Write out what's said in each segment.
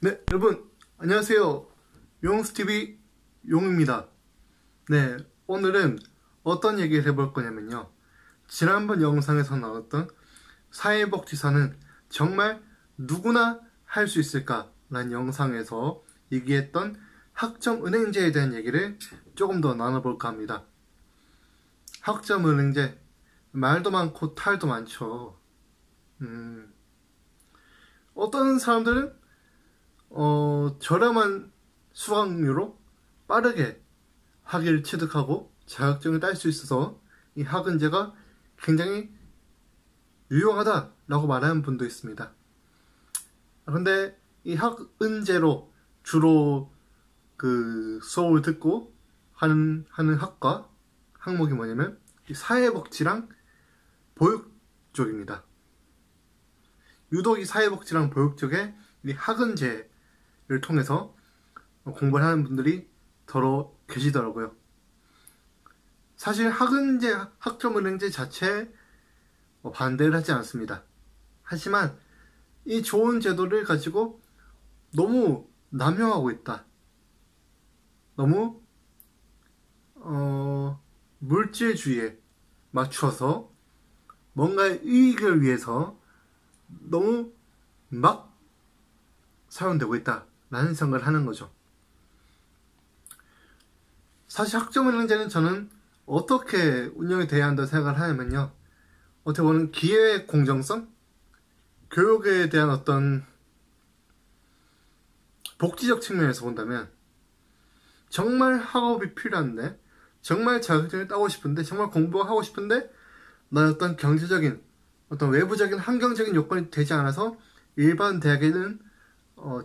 네, 여러분 안녕하세요. 용스TV 용입니다. 네, 오늘은 어떤 얘기를 해볼 거냐면요, 지난번 영상에서 나왔던 사회복지사는 정말 누구나 할 수 있을까? 라는 영상에서 얘기했던 학점은행제에 대한 얘기를 조금 더 나눠볼까 합니다. 학점은행제, 말도 많고 탈도 많죠. 어떤 사람들은 저렴한 수강료로 빠르게 학위를 취득하고 자격증을 딸 수 있어서 이 학은제가 굉장히 유용하다라고 말하는 분도 있습니다. 그런데 이 학은제로 주로 그 수업을 듣고 하는 학과 항목이 뭐냐면 이 사회복지랑 보육 쪽입니다. 유독 이 사회복지랑 보육 쪽에 이 학은제를 통해서 공부를 하는 분들이 더러 계시더라고요. 사실 학은제, 학점은행제 자체에 반대를 하지 않습니다. 하지만 이 좋은 제도를 가지고 너무 남용하고 있다. 너무 물질주의에 맞추어서 뭔가의 이익을 위해서 너무 막 사용되고 있다라는 생각을 하는 거죠. 사실 학점은행제는 저는 어떻게 운영이 돼야 한다고 생각을 하냐면요, 어떻게 보면 기회의 공정성, 교육에 대한 어떤 복지적 측면에서 본다면 정말 학업이 필요한데, 정말 자격증을 따고 싶은데, 정말 공부하고 싶은데 나의 어떤 경제적인, 어떤 외부적인 환경적인 요건이 되지 않아서 일반 대학에는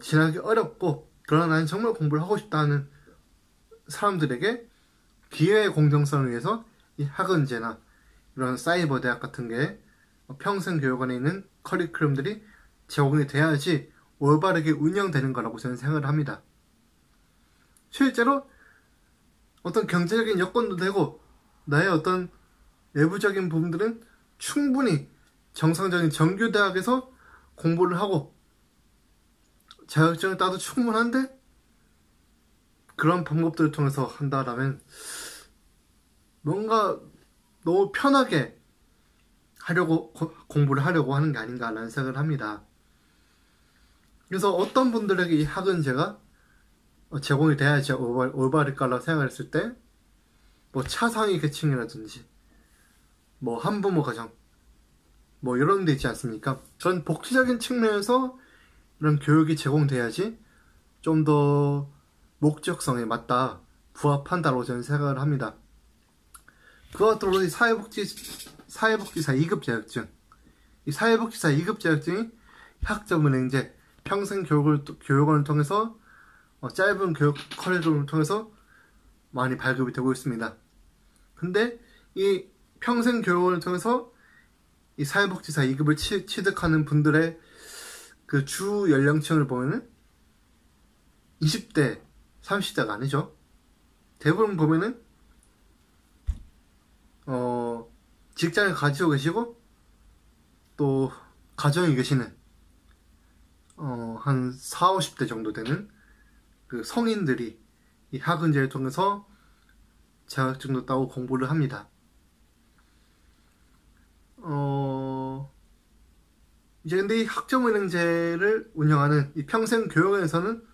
진학이 어렵고, 그러나 나는 정말 공부를 하고 싶다 하는 사람들에게 기회의 공정성을 위해서 이 학은제나 이런 사이버 대학 같은 게 평생교육원에 있는 커리큘럼들이 제공이 돼야지 올바르게 운영되는 거라고 저는 생각을 합니다. 실제로 어떤 경제적인 여건도 되고 나의 어떤 외부적인 부분들은 충분히 정상적인 정규대학에서 공부를 하고 자격증을 따도 충분한데, 그런 방법들을 통해서 한다라면 뭔가 너무 편하게 하려고 공부를 하려고 하는 게 아닌가라는 생각을 합니다. 그래서 어떤 분들에게 이 학은제가 제공이 돼야지 올바를까라고 생각했을 때, 뭐 차상위 계층이라든지 뭐 한부모 가정 뭐 이런 데 있지 않습니까? 전 복지적인 측면에서 이런 교육이 제공돼야지 좀 더 목적성에 맞다, 부합한다고 저는 생각을 합니다. 그와 더불어 사회복지사 2급 자격증, 이 사회복지사 2급 자격증이 학점은행제, 평생교육원을 통해서 짧은 교육 커리큘럼을 통해서 많이 발급이 되고 있습니다. 근데 이 평생교육원을 통해서 이 사회복지사 2급을 취득하는 분들의 그 주 연령층을 보면은 20대, 30대가 아니죠. 대부분 보면은 직장을 가지고 계시고 또 가정에 계시는 한 40, 50대 정도 되는 그 성인들이 이 학은제를 통해서 자격증도 따고 공부를 합니다. 이제 근데 이 학점은행제를 운영하는 이 평생교육원에서는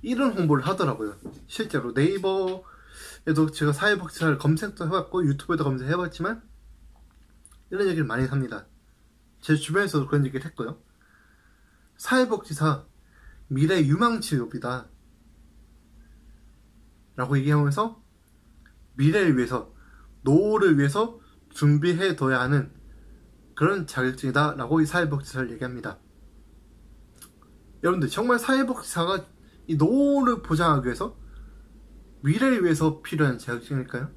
이런 홍보를 하더라고요. 실제로 네이버에도 제가 사회복지사를 검색도 해봤고 유튜브에도 검색해봤지만 이런 얘기를 많이 합니다. 제 주변에서도 그런 얘기를 했고요. 사회복지사 미래 유망 직업이다 라고 얘기하면서 미래를 위해서, 노후를 위해서 준비해둬야 하는 그런 자격증이다 라고 이 사회복지사를 얘기합니다. 여러분들, 정말 사회복지사가 이 노후를 보장하기 위해서, 미래를 위해서 필요한 자격증일까요?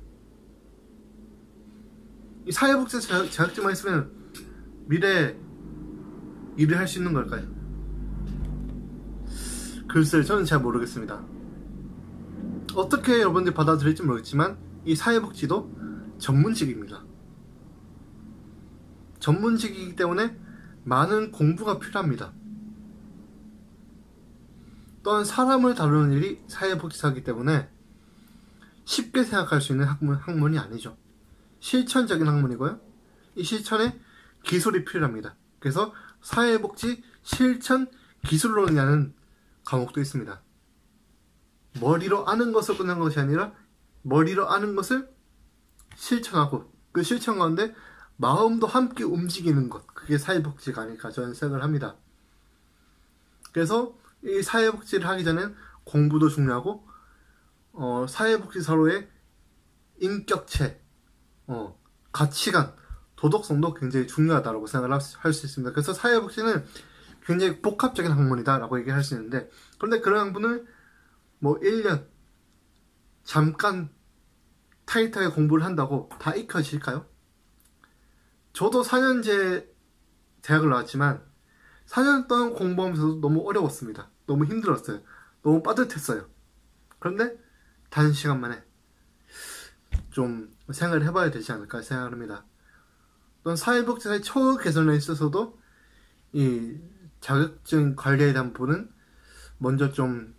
이 사회복지사 자격증만 있으면 미래에 일을 할 수 있는 걸까요? 글쎄요, 저는 잘 모르겠습니다. 어떻게 여러분들이 받아들일지 모르겠지만 이 사회복지도 전문직입니다. 전문직이기 때문에 많은 공부가 필요합니다. 또한 사람을 다루는 일이 사회복지사이기 때문에 쉽게 생각할 수 있는 학문이 아니죠. 실천적인 학문이고요. 이 실천에 기술이 필요합니다. 그래서 사회복지 실천 기술론이라는 과목도 있습니다. 머리로 아는 것을 끝난 것이 아니라 머리로 아는 것을 실천하고 그 실천 가운데 마음도 함께 움직이는 것, 그게 사회복지가 아닐까 저는 생각을 합니다. 그래서 이 사회복지를 하기 전엔 공부도 중요하고 사회복지사로의 인격체, 가치관, 도덕성도 굉장히 중요하다고 생각을 할 수 있습니다. 그래서 사회복지는 굉장히 복합적인 학문이다라고 얘기할 수 있는데, 그런데 그런 학문을 1년 잠깐 타이트하게 공부를 한다고 다 익혀질까요? 저도 4년제 대학을 나왔지만 4년 동안 공부하면서도 너무 어려웠습니다. 너무 힘들었어요. 너무 빠듯했어요. 그런데 단시간 만에 좀 생각을 해봐야 되지 않을까 생각합니다. 또한 사회복지사의 처우 개선에 있어서도 이 자격증 관리에 대한 부분은 먼저 좀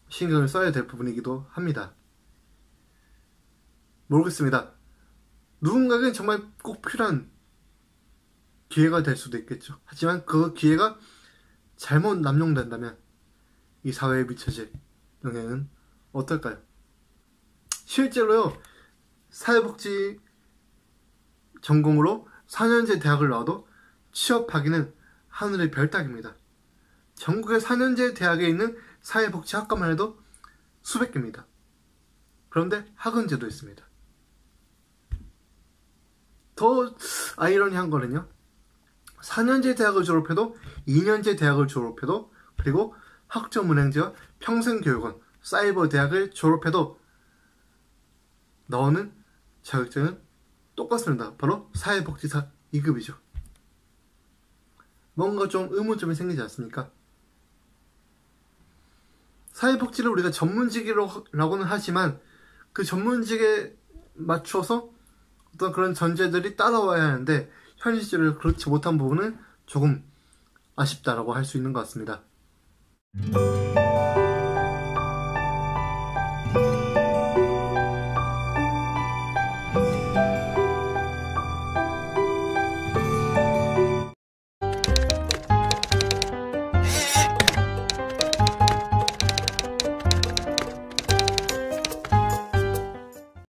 신경을 써야 될 부분이기도 합니다. 모르겠습니다. 누군가에겐 정말 꼭 필요한 기회가 될 수도 있겠죠. 하지만 그 기회가 잘못 남용된다면 이 사회에 미쳐질 영향은 어떨까요? 실제로요, 사회복지 전공으로 4년제 대학을 나와도 취업하기는 하늘의 별 따기입니다. 전국의 4년제 대학에 있는 사회복지학과만 해도 수백 개입니다. 그런데 학원제도 있습니다. 더 아이러니한 거는요, 4년제 대학을 졸업해도 2년제 대학을 졸업해도 그리고 학점은행제와 평생교육원, 사이버 대학을 졸업해도 나오는 자격증은 똑같습니다. 바로 사회복지사 2급이죠. 뭔가 좀 의문점이 생기지 않습니까? 사회복지를 우리가 전문직이라고는 하지만 그 전문직에 맞춰서 어떤 그런 전제들이 따라와야 하는데 현실적으로 그렇지 못한 부분은 조금 아쉽다라고 할 수 있는 것 같습니다.